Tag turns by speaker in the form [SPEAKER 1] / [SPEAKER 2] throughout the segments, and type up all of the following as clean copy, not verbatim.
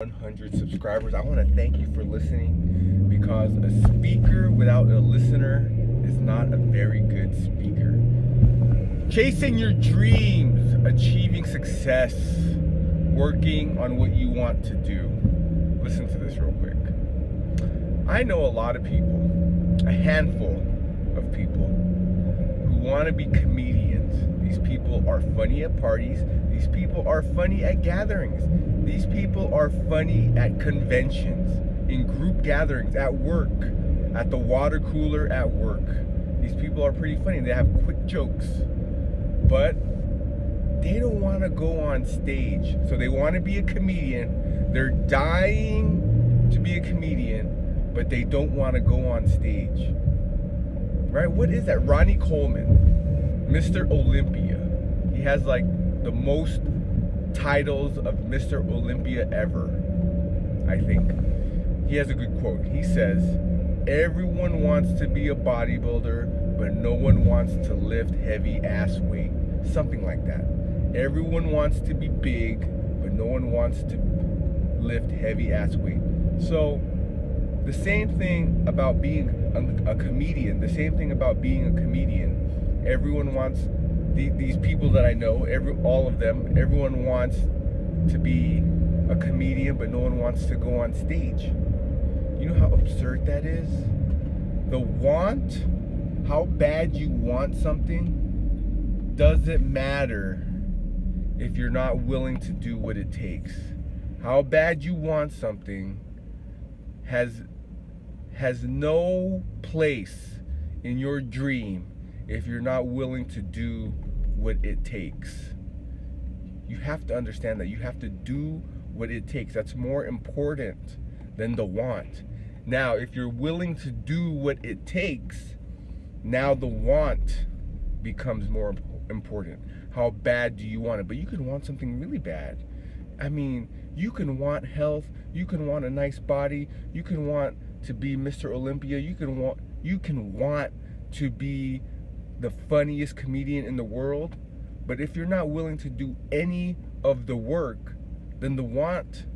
[SPEAKER 1] 100 subscribers. I want to thank you for listening, because a speaker without a listener is not a very good speaker. Chasing your dreams, achieving success, working on what you want to do. Listen to this real quick. I know a lot of people, a handful of people, who want to be comedians. These people are funny at parties. These people are funny at gatherings. These people are funny at conventions, in group gatherings, at work, at the water cooler at work. These people are pretty funny. They have quick jokes. But they don't want to go on stage. So they want to be a comedian. They're dying to be a comedian, but they don't want to go on stage. Right? What is that? Ronnie Coleman, Mr. Olympia. He has like the most titles of Mr. Olympia ever, I think. He has a good quote. He says, "Everyone wants to be a bodybuilder, but no one wants to lift heavy ass weight." Something like that. Everyone wants to be big, but no one wants to lift heavy ass weight. So the same thing about being a comedian, everyone wants, these people that I know, all of them, everyone wants to be a comedian, but no one wants to go on stage. You know how absurd that is? The want, how bad you want something, doesn't matter if you're not willing to do what it takes. How bad you want something has no place in your dream if you're not willing to do what it takes. You have to understand that you have to do what it takes. That's more important than the want. Now, if you're willing to do what it takes, now the want becomes more important. How bad do you want it? But you can want something really bad. I mean, you can want health, you can want a nice body, you can want to be Mr. Olympia, you can want to be the funniest comedian in the world. But if you're not willing to do any of the work, then the want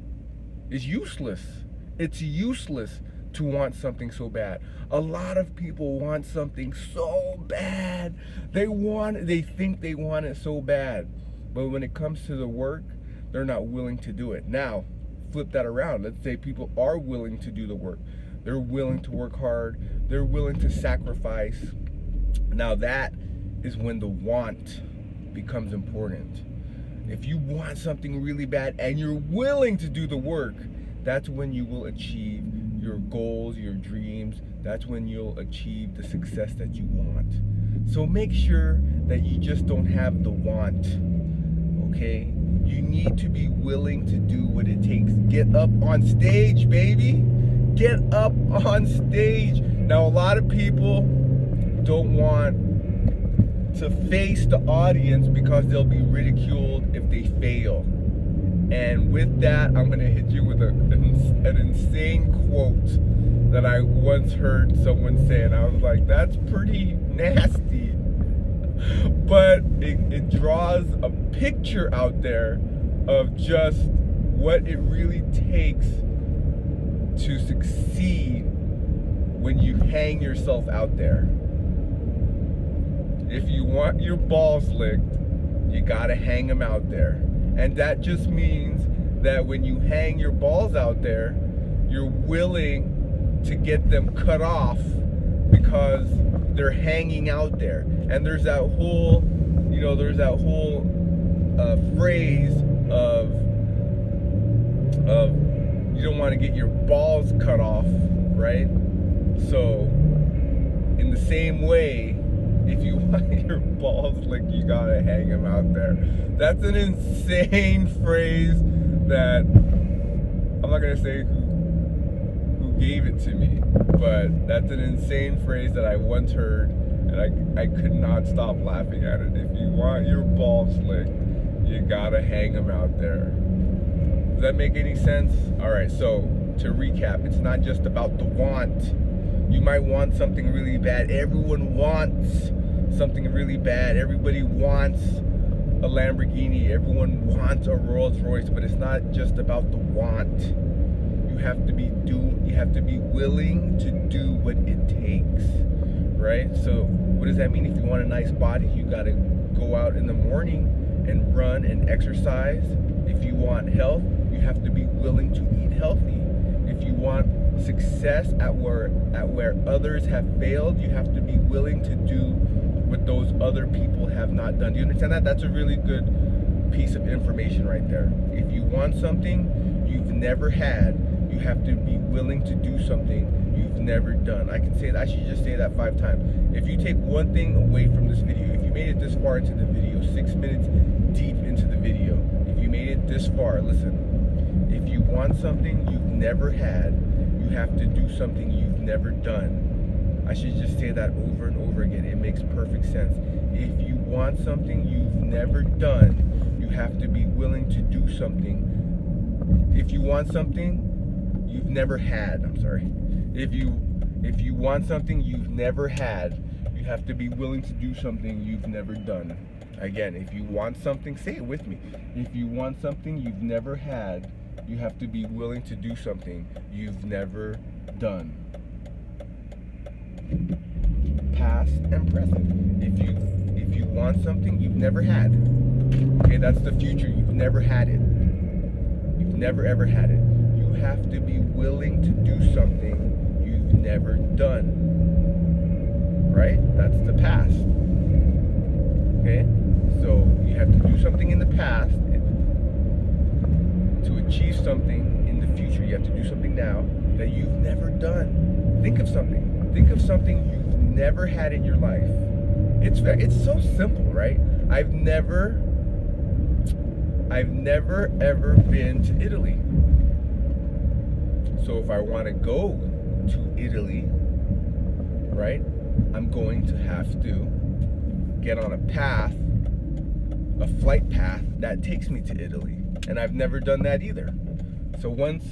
[SPEAKER 1] is useless. It's useless to want something so bad. A lot of people want something so bad. They think they want it so bad. But when it comes to the work, they're not willing to do it. Now, flip that around. Let's say people are willing to do the work. They're willing to work hard. They're willing to sacrifice. Now that is when the want becomes important. If you want something really bad and you're willing to do the work, that's when you will achieve your goals, your dreams. That's when you'll achieve the success that you want. So make sure that you just don't have the want, okay? You need to be willing to do what it takes. Get up on stage, baby. Get up on stage. Now, a lot of people don't want to face the audience because they'll be ridiculed if they fail. And with that, I'm going to hit you with an insane quote that I once heard someone say, and I was like, that's pretty nasty. But it draws a picture out there of just what it really takes to succeed when you hang yourself out there. If you want your balls licked, you gotta hang them out there. And that just means that when you hang your balls out there, you're willing to get them cut off because they're hanging out there. And there's that whole, phrase of you don't want to get your balls cut off, right? So in the same way, if you want your balls licked, you gotta hang them out there. That's an insane phrase that I'm not gonna say who gave it to me, but that's an insane phrase that I once heard, and I could not stop laughing at it. If you want your balls licked, you gotta hang them out there. Does that make any sense? All right, so to recap, it's not just about the want. You might want something really bad. Everyone wants something really bad. Everybody wants a Lamborghini. Everyone wants a Rolls Royce, but it's not just about the want. You have to be willing to do what it takes, right? So what does that mean? If you want a nice body, you got to go out in the morning and run and exercise. If you want health, you have to be willing to eat healthy. If you want success at where others have failed, you have to be willing to do what those other people have not done. Do you understand that? That's a really good piece of information right there. If you want something you've never had, you have to be willing to do something you've never done. I should just say that 5 times. If you take one thing away from this video, if you made it this far into the video, 6 minutes deep into the video, if you made it this far, listen. If you want something you've never had, you have to do something you've never done. I should just say that over and over again. It makes perfect sense. If you want something you've never done, you have to be willing to do something. If you want something you've never had, if you want something you've never had, you have to be willing to do something you've never done. Again, if you want something, say it with me. If you want something you've never had, you have to be willing to do something you've never done. Past and present. If you want something you've never had, okay, that's the future. You've never had it. You've never ever had it. You have to be willing to do something you've never done. Right? That's the past. Okay? So you have to do something in the past to achieve something in the future. You have to do something now that you've never done. Think of something. Think of something you've never had in your life. It's so simple, right? I've never ever been to Italy. So if I want to go to Italy, right, I'm going to have to get on a flight path that takes me to Italy. And I've never done that either. So once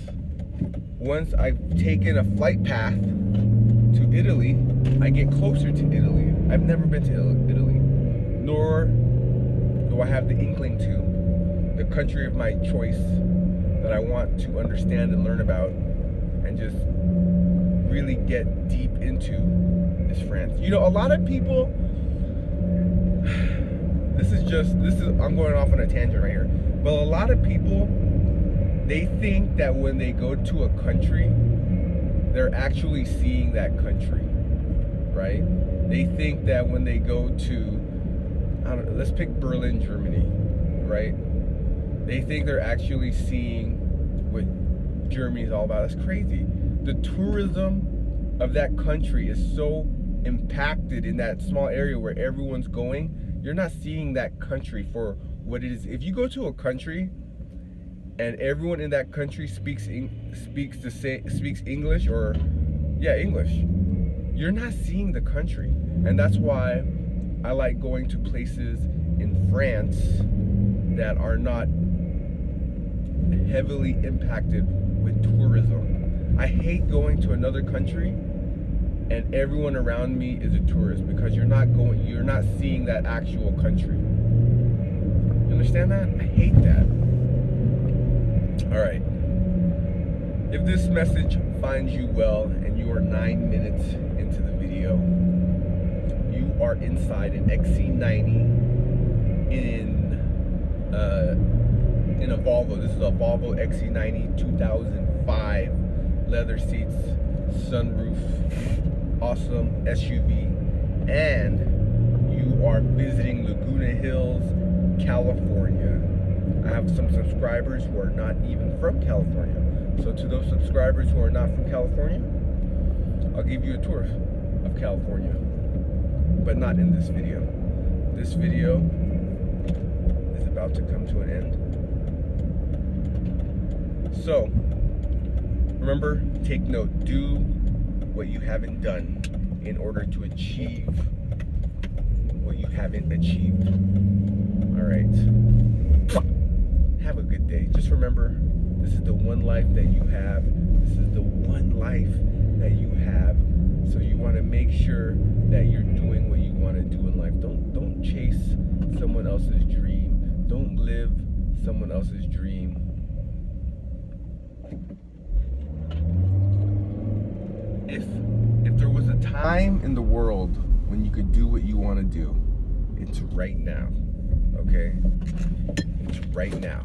[SPEAKER 1] I've taken a flight path to Italy, I get closer to Italy. I've never been to Italy, nor do I have the inkling to. The country of my choice that I want to understand and learn about and just really get deep into is France. You know, a lot of people, I'm going off on a tangent right here, but a lot of people, they think that when they go to a country, they're actually seeing that country, right? They think that when they go to, let's pick Berlin, Germany, right? They think they're actually seeing what Germany is all about. That's crazy. The tourism of that country is so impacted in that small area where everyone's going. You're not seeing that country for what it is. If you go to a country and everyone in that country speaks English, or English, you're not seeing the country. And that's why I like going to places in France that are not heavily impacted with tourism. I hate going to another country and everyone around me is a tourist, because you're not seeing that actual country. You understand that? I hate that. All right. If this message finds you well and you are 9 minutes into the video, you are inside an XC90 in a Volvo. This is a Volvo XC90 2005, leather seats, sunroof, awesome SUV, and you are visiting Laguna Hills, California. I have some subscribers who are not even from California. So to those subscribers who are not from California, I'll give you a tour of California, but not in this video. This video is about to come to an end. So, remember, take note, do what you haven't done in order to achieve what you haven't achieved. All right. Have a good day. Just remember, this is the one life that you have. This is the one life that you have. So you want to make sure that you're doing what you want to do in life. Don't chase someone else's dream. Don't live someone else's dream. If there was a time in the world when you could do what you want to do, it's right now. Okay? It's right now.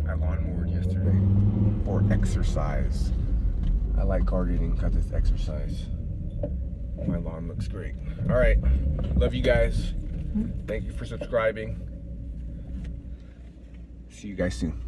[SPEAKER 1] I lawnmowed yesterday for exercise. I like gardening because it's exercise. My lawn looks great. All right. Love you guys. Thank you for subscribing. See you guys soon.